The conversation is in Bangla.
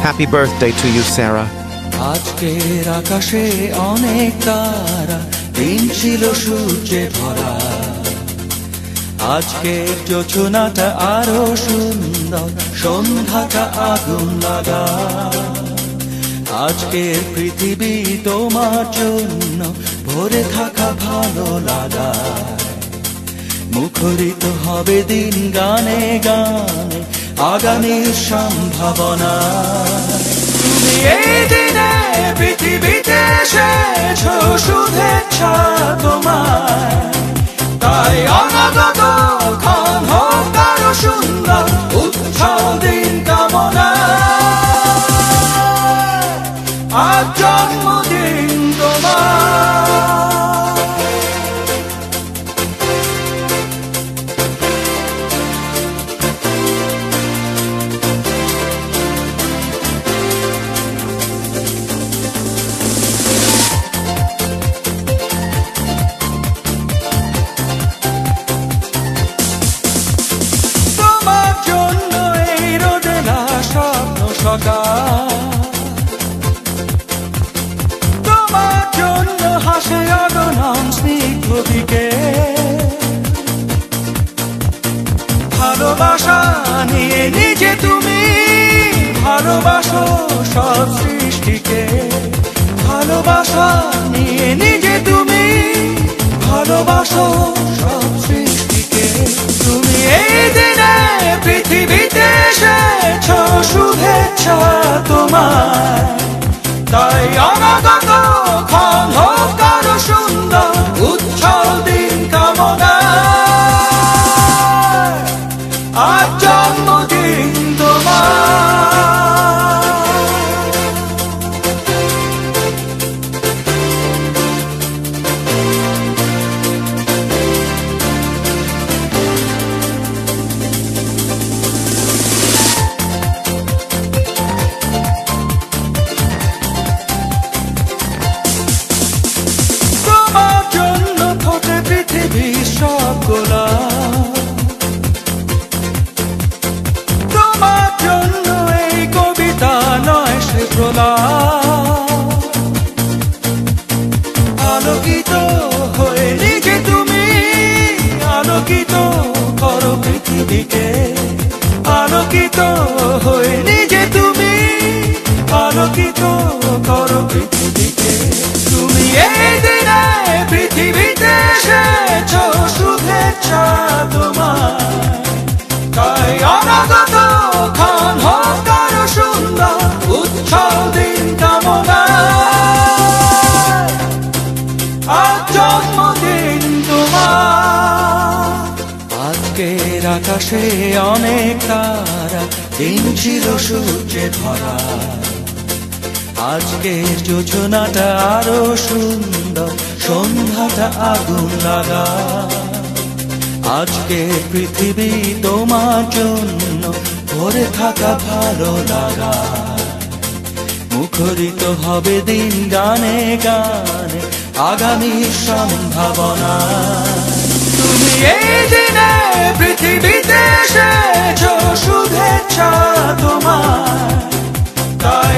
Happy birthday to you, Sarah. আজকের আকাশে অনেক তারা, দিন ছিল সূর্যে ভরা। আজকের জোছনাটা আরো সুন্দর, সন্ধ্যাটা আগুন লাগা। আজকের পৃথিবী তোমার জন্য ভরে থাকা ভালো লাগা। মুখরিত হবে দিন গানে গানে, আগামীর সম্ভাবনা। তুমি এই দিনে পৃথিবীতে এসেছো, শুভেচ্ছা তোমায়। তাই অনাগত ক্ষণ হোক আরো সুন্দর, উৎসব দিন কামনা। আজ জন্মদিন তোমার। তোমার জন্য হাসে অগণন স্নিগ্ধ দিকে। ভালোবাসা নিয়ে নিজে তুমি ভালোবাসো সব সৃষ্টিকে। ভালোবাসা নিয়ে নিজে তুমি ভালোবাসো সব সৃষ্টিকে। তুমি এই দিনে পৃথিবীতে এসেছো, শুভেচ্ছা তোমার। তাই অনাগত ক্ষণ হোক আরো সুন্দর, উজ্জ্বল দিন কামনা। আজ জন্মদিন তোমার। তোমার জন্য এই কবিতা নয় সে প্রলাপ। আলোকিত হয়ে নিজে তুমি আলোকিত করো পৃথিবীকে। আলোকিত হয়ে নিজে তুমি আলোকিত করো পৃথিবীকে। তুমি এই দিনে পৃথিবীতে এসেছো, শুভেচ্ছা তোমার। তাই অনাগত ক্ষণ হোক আরো সুন্দর, উৎসব দিন কামনা। আজ জন্মদিন তোমার। আজকের আকাশে অনেক তারা, দিন ছিল সূর্যে ভরা। আজকের জোছনাটা আরো সুন্দর, সন্ধ্যাটা আগুন লাগা। আজকে পৃথিবী তোমার জন্য ভরে থাকা ভালো লাগা। মুখরিত হবে দিন গানে গানে, আগামীর সম্ভাবনা। তুমি এই দিনে পৃথিবীতে এসেছো, শুভেচ্ছা তোমার। তাই